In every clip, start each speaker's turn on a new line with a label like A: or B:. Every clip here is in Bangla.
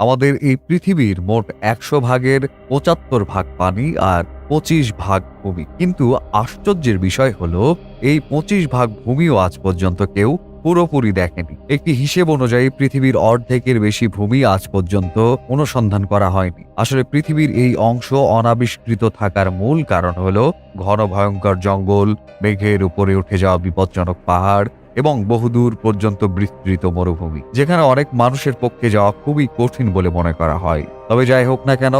A: আমাদের এই পৃথিবীর মোট ১০০ ভাগের ৭৫ ভাগ পানি আর ২৫ ভাগ ভূমি। কিন্তু আশ্চর্যের বিষয় হলো এই ২৫ ভাগ ভূমিও আজ পর্যন্ত কেউ পুরোপুরি দেখেনি। একটি হিসেব অনুযায়ী পৃথিবীর অর্ধেকের বেশি ভূমি আজ পর্যন্ত অনুসন্ধান করা হয়নি। আসলে পৃথিবীর এই অংশ অনাবিষ্কৃত থাকার মূল কারণ হলো ঘন ভয়ঙ্কর জঙ্গল, মেঘের উপরে উঠে যাওয়া বিপজ্জনক পাহাড় এবং বহুদূর পর্যন্ত বিস্তৃত মরুভূমি, যেখানে অনেক মানুষের পক্ষে যাওয়া খুবই কঠিন বলে মনে করা হয়। তবে যাই হোক না কেন,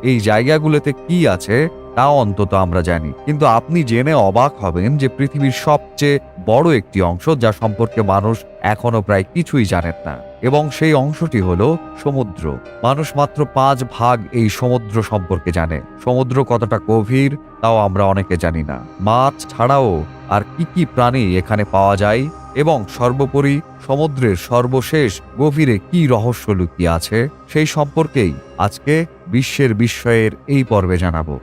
A: এই জায়গাগুলোতে কি আছে তাও অন্তত আমরা জানি। কিন্তু আপনি জেনে অবাক হবেন যে পৃথিবীর সবচেয়ে বড় একটি অংশ যা সম্পর্কে মানুষ এখনো প্রায় কিছুই জানেন না, এবং সেই অংশটি হলো সমুদ্র। মানুষ মাত্র ৫ ভাগ এই সমুদ্র সম্পর্কে জানে। সমুদ্র কতটা গভীর তাও আমরা অনেকে জানি না। মাছ ছাড়াও আর কি কি প্রাণী এখানে পাওয়া যায় এবং সর্বোপরি সমুদ্রের সর্বশেষ গভীরে কি রহস্য লুকিয়ে আছে সেই সম্পর্কেই আজকে বিশ্বের বিস্ময়ের এই পর্বে জানাবো।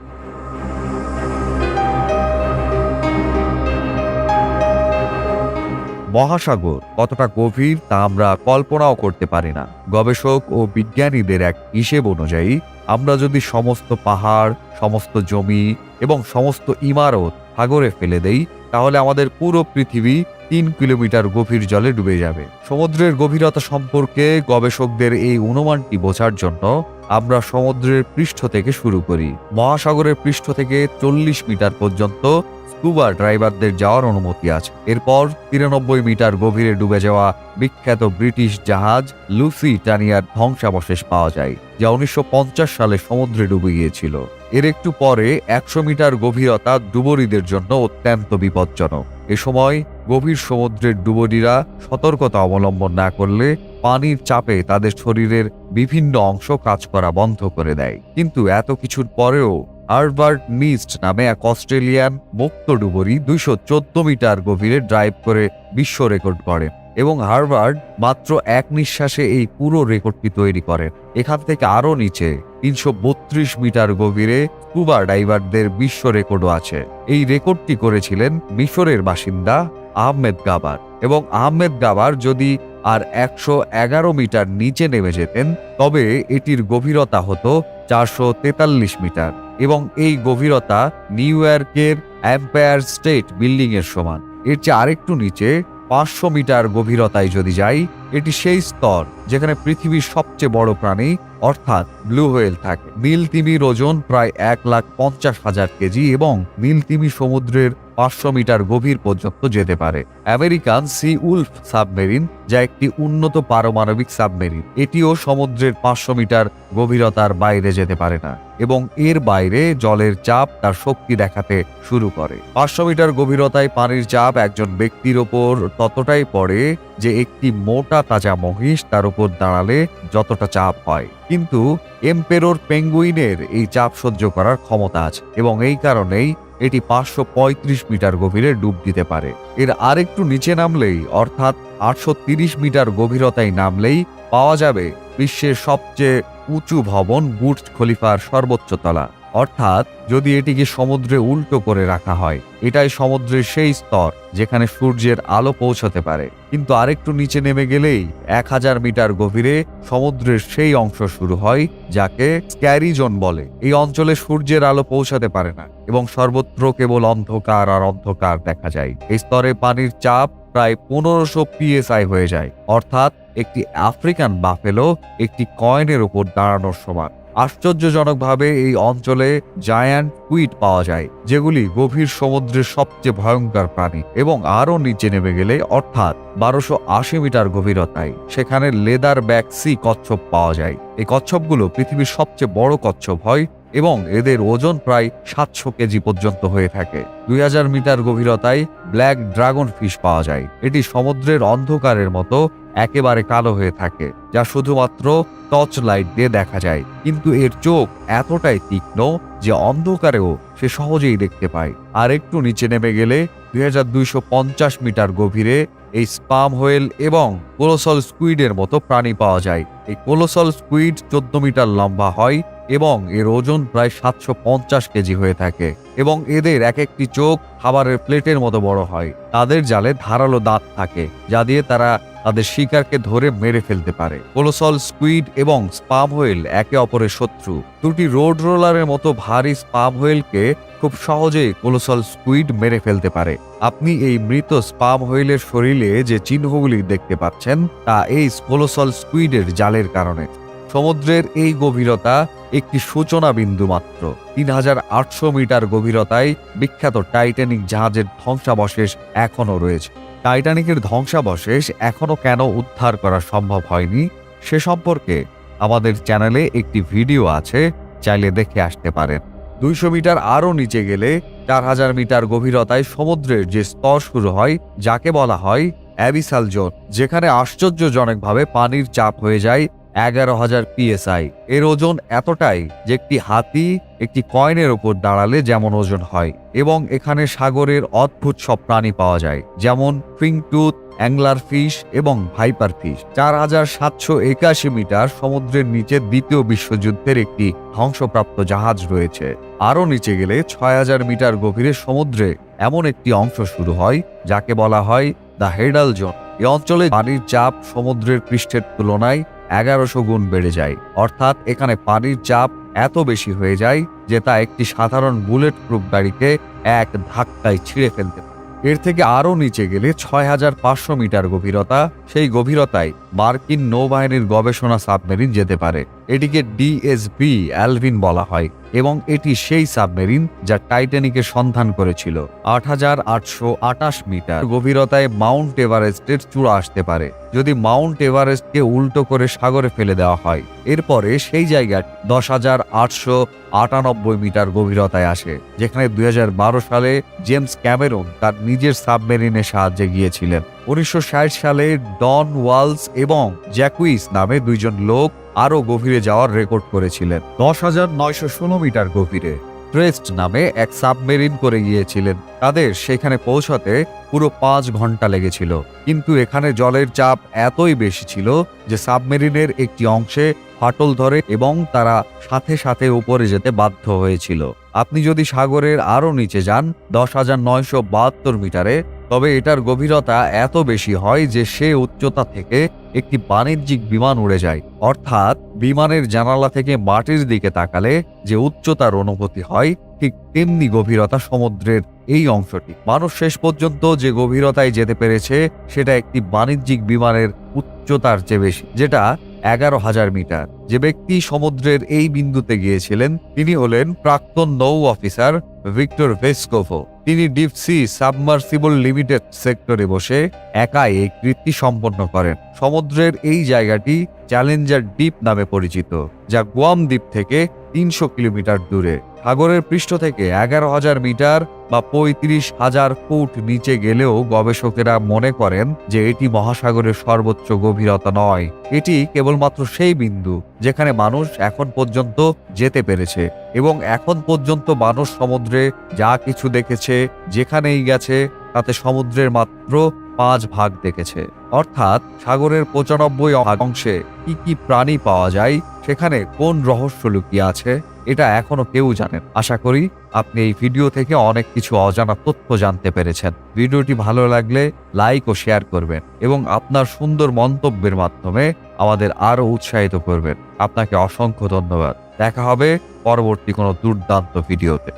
A: মহাসাগর কতটা গভীর তা আমরা কল্পনাও করতে পারি না। গবেষক ও বিজ্ঞানীদের এক হিসেব অনুযায়ী আমরা যদি সমস্ত পাহাড়, সমস্ত জমি এবং সমস্ত ইমারত সাগরে ফেলে দেই, তাহলে আমাদের পুরো পৃথিবী ৩ কিলোমিটার গভীর জলে ডুবে যাবে। সমুদ্রের গভীরতা সম্পর্কে গবেষকদের এই অনুমানটি বোঝার জন্য আমরা সমুদ্রের পৃষ্ঠ থেকে শুরু করি। মহাসাগরের পৃষ্ঠ থেকে ৪০ মিটার পর্যন্ত স্কুবা ড্রাইভারদের যাওয়ার অনুমতি আছে। এরপর ৯৩ মিটার গভীরে ডুবে যাওয়া বিখ্যাত ব্রিটিশ জাহাজ লুসিটানিয়ার ধ্বংসাবশেষ পাওয়া যায়, যা ১৯৫০ সালে সমুদ্রে ডুবে গিয়েছিল। এর একটু পরে ১০০ মিটার গভীরতা ডুবুরিদের জন্য অত্যন্ত বিপজ্জনক। এ সময় গভীর সমুদ্রের ডুবুরিরা সতর্কতা অবলম্বন না করলে পানির চাপে তাদের শরীরের বিভিন্ন অংশ কাজ করা বন্ধ করে দেয়। কিন্তু এত কিছুর পরেও হার্বার্ট নিস্ট নামে এক অস্ট্রেলিয়ান মুক্ত ডুবুরি ২১৪ মিটার গভীরে ড্রাইভ করে বিশ্ব রেকর্ড করেন এবং হার্বার্ট মাত্র এক নিঃশ্বাসে এই পুরো রেকর্ডটি তৈরি করেন। এখান থেকে আরও নিচে ৩৩২ মিটার গভীরে স্কুবা ডাইভারদের বিশ্ব রেকর্ডও আছে। এই রেকর্ডটি করেছিলেন মিশরের বাসিন্দা আহমেদ গাবার, এবং আহমেদ গাবার যদি আর ১১১ মিটার নিচে নেমে যেতেন তবে এটির গভীরতা হতো ৪৪৩ মিটার, এবং এই গভীরতা নিউ ইয়র্কের এম্পায়ার স্টেট বিল্ডিং এর সমান। এর চেয়ে আরেকটু নিচে ৫০০ মিটার গভীরতায় যদি যাই, এটি সেই স্তর যেখানে পৃথিবীর সবচেয়ে বড় প্রাণী অর্থাৎ ব্লু হোয়েল থাকে। নীল তিমির ওজন প্রায় ১,৫০,০০০ কেজি এবং নীল তিমি সমুদ্রের ৫০০ মিটার গভীর পর্যন্ত যেতে পারে। আমেরিকান সি উলফ সাবমেরিন, যা একটি উন্নত পারমাণবিক সাবমেরিন, এটিও সমুদ্রের ৫০০ মিটার গভীরতার বাইরে যেতে পারে না, এবং এর বাইরে জলের চাপ তার শক্তি দেখাতে শুরু করে। ৫০০ মিটার গভীরতায় পানির চাপ একজন ব্যক্তির ওপর ততটাই পড়ে যে একটি মোটা তাজা মহিষ তার উপর দাঁড়ালে যতটা চাপ হয়। কিন্তু এম্পেরর পেঙ্গুইনের এই চাপ সহ্য করার ক্ষমতা আছে, এবং এই কারণেই এটি ৫৩৫ মিটার গভীরে ডুব দিতে পারে। এর আরেকটু নিচে নামলেই, অর্থাৎ ৮৩০ মিটার গভীরতায় নামলেই পাওয়া যাবে বিশ্বের সবচেয়ে উঁচু ভবন বুর্জ খলিফার সর্বোচ্চ তলা। অর্থাৎ যদি এটিকে সমুদ্রে উল্টো করে রাখা হয়, এটাই সমুদ্রের সেই স্তর যেখানে সূর্যের আলো পৌঁছতে পারে। কিন্তু আরেকটু নিচে নেমে গেলেই ১০০০ মিটার গভীরে সমুদ্রের সেই অংশ শুরু হয় যাকে স্ক্যারি জোন বলে। এই অঞ্চলে সূর্যের আলো পৌঁছাতে পারে না এবং সর্বত্র কেবল অন্ধকার আর অন্ধকার দেখা যায়। এই স্তরে পানির চাপ প্রায় ১৫০০ PSI হয়ে যায়, অর্থাৎ একটি আফ্রিকান বাফেলো একটি কয়েনের উপর দাঁড়ানোর সমান। আশ্চর্যজনকভাবে এই অঞ্চলে জায়ান্ট স্কুইড পাওয়া যায়, যেগুলি গভীর সমুদ্রের সবচেয়ে ভয়ঙ্কর প্রাণী। এবং আরও নিচে নেমে গেলে, অর্থাৎ ১২৮০ মিটার গভীরতায়, সেখানে লেদার ব্যাক সি কচ্ছপ পাওয়া যায়। এই কচ্ছপগুলো পৃথিবীর সবচেয়ে বড় কচ্ছপ হয় এবং এদের ওজন প্রায় ৭০০ কেজি পর্যন্ত হয়ে থাকে। ২০০০ মিটার গভীরতায় ব্ল্যাক ড্রাগন ফিশ পাওয়া যায়। এটি সমুদ্রের অন্ধকারের মতো একেবারে কালো হয়ে থাকে, যা শুধুমাত্র টর্চ লাইট দিয়ে দেখা যায়, কিন্তু এর চোখ এতটাই তীক্ষ্ণ যে অন্ধকারেও সে সহজেই দেখতে পায়। আর একটু নিচে নেমে গেলে ২২৫০ মিটার গভীরে এই স্পাম হোয়েল এবং কোলোসল স্কুইডের মতো প্রাণী পাওয়া যায়। এই কোলোসল স্কুইড ১৪ মিটার লম্বা হয় এবং এর ওজন প্রায় ৭৫০ কেজি হয়ে থাকে, এবং এদের এক একটি চোখ খাবারের প্লেটের মতো বড় হয়। তাদের জালে ধারালো দাঁত থাকে, যা দিয়ে তারা তাদের শিকারকে ধরে মেরে ফেলতে পারে। কোলোসল স্কুইড এবং স্পাম হোয়েল একে অপরের শত্রু। দুটি রোড রোলারের মতো ভারী স্পাম হোয়েলকে খুব সহজেই কোলোসল স্কুইড মেরে ফেলতে পারে। আপনি এই মৃত স্পাম হোয়েলের শরীরে যে চিহ্নগুলি দেখতে পাচ্ছেন তা এই কোলোসল স্কুইডের জালের কারণে। সমুদ্রের এই গভীরতা একটি সূচনা বিন্দু মাত্র। ৩,৮০০ মিটার গভীরতায় বিখ্যাত টাইটানিক জাহাজের ধ্বংসাবশেষ এখনও রয়েছে। টাইটানিকের ধ্বংসাবশেষ এখনও কেন উদ্ধার করা সম্ভব হয়নি সে সম্পর্কে আমাদের চ্যানেলে একটি ভিডিও আছে, চাইলে দেখে আসতে পারেন। ২০০ মিটার আরও নিচে গেলে ৪,০০০ মিটার গভীরতায় সমুদ্রের যে স্তর শুরু হয় যাকে বলা হয় অ্যাবিসাল জোন, যেখানে আশ্চর্যজনকভাবে পানির চাপ হয়ে যায় ১১,০০০ PSI। এর ওজন এতটাই যে একটি হাতি একটি কয়েনের উপর দাঁড়ালে যেমন ওজন হয়। এবং এখানে সাগরের অদ্ভুত সব প্রাণী পাওয়া যায়, যেমন ফিংটুথ, অ্যাংলার ফিশ এবং ভাইপার ফিশ। ৪,৭৮১ মিটার সমুদ্রের নিচে দ্বিতীয় বিশ্বযুদ্ধের একটি ধ্বংসপ্রাপ্ত জাহাজ রয়েছে। আরও নিচে গেলে ৬,০০০ মিটার গভীরে সমুদ্রে এমন একটি অংশ শুরু হয় যাকে বলা হয় দ্য হেডাল জোন। এই অঞ্চলে পানির চাপ সমুদ্রের পৃষ্ঠের তুলনায় ১১০০ গুণ বেড়ে যায়। অর্থাৎ এখানে পানির চাপ এত বেশি হয়ে যায় যে তা একটি সাধারণ বুলেট প্রুফ গাড়িকে এক ধাক্কায় ছিঁড়ে ফেলতে পারে। এর থেকে আরও নিচে গেলে ৬,৫০০ মিটার গভীরতা, সেই গভীরতায় মার্কিন নৌবাহিনীর গবেষণা সাবমেরিন যেতে পারে। এটিকে ডিএসবি অ্যালভিন বলা হয় এবং এটি সেই সাবমেরিন যা টাইটানিকের সন্ধান করেছিল। ৮,৮২৮ মিটার গভীরতায় মাউন্ট এভারেস্টের চূড়া আসতে পারে যদি মাউন্ট এভারেস্টকে উল্টো করে সাগরে ফেলে দেওয়া হয়। এরপরে সেই জায়গাটি ১০,৮৯৮ মিটার গভীরতায় আসে, যেখানে ২০১২ সালে জেমস ক্যামেরন তার নিজের সাবমেরিনের সাহায্যে গিয়েছিলেন। ১৯৬০ সালে ডন ওয়ালস এবং জ্যাকুইস নামে দুইজন লোক আরও গভীরে যাওয়ার রেকর্ড করেছিলেন। ১০,৯১৬ মিটার গভীরে ক্রেস্ট নামে এক সাবমেরিন করে গিয়েছিলেন। তাদের সেখানে পৌঁছাতে পুরো ৫ ঘন্টা লেগেছিল, কিন্তু এখানে জলের চাপ এতই বেশি ছিল যে সাবমেরিনের একটি অংশে ফাটল ধরে এবং তারা সাথে সাথে উপরে যেতে বাধ্য হয়েছিল। আপনি যদি সাগরের আরও নিচে যান ১০,৯৭২ মিটারে, তবে এটার গভীরতা এত বেশি হয় যে সে উচ্চতা থেকে একটি বাণিজ্যিক বিমান উড়ে যায়। অর্থাৎ বিমানের জানালা থেকে মাটির দিকে তাকালে যে উচ্চতার অনুভূতি হয়, ঠিক তেমনি গভীরতা সমুদ্রের এই অংশটি। মানুষ শেষ পর্যন্ত যে গভীরতায় যেতে পেরেছে সেটা একটি বাণিজ্যিক বিমানের উচ্চতার চেয়ে বেশি, যেটা ১১,০০০ মিটার। যে ব্যক্তি সমুদ্রের এই বিন্দুতে গিয়েছিলেন তিনি হলেন প্রাক্তন নৌ অফিসার ভিক্টর ভেস্কোভো। তিনি ডিপ সি সাবমার্সিবল লিমিটেড সেক্টরে বসে একাই এই কৃতি সম্পন্ন করেন। সমুদ্রের এই জায়গাটি চ্যালেঞ্জার দ্বীপ নামে পরিচিত, যা গুয়াম দ্বীপ থেকে ৩০০ কিলোমিটার দূরে। সাগরের পৃষ্ঠ থেকে ১১,০০০ মিটার বা ৩৫,০০০ ফুট নিচে গেলেও গবেষকেরা মনে করেন যে এটি মহাসাগরের সর্বোচ্চ গভীরতা নয়। এটি কেবলমাত্র সেই বিন্দু যেখানে মানুষ এখন পর্যন্ত যেতে পেরেছে, এবং এখন পর্যন্ত মানুষ সমুদ্রে যা কিছু দেখেছে, যেখানেই গেছে তাতে সমুদ্রের মাত্র ৫ ভাগ দেখেছে। অর্থাৎ সাগরের ৯৫ অংশে কি কি প্রাণী পাওয়া যায়, সেখানে কোন রহস্য লুকিয়ে আছে, এটা এখনো কেউ জানেন। আশা করি আপনি এই ভিডিও থেকে অনেক কিছু অজানা তথ্য জানতে পেরেছেন। ভিডিওটি ভালো লাগলে লাইক ও শেয়ার করবেন এবং আপনার সুন্দর মন্তব্যের মাধ্যমে আমাদের আরো উৎসাহিত করবেন। আপনাকে অসংখ্য ধন্যবাদ। দেখা হবে পরবর্তী কোনো দুর্দান্ত ভিডিওতে।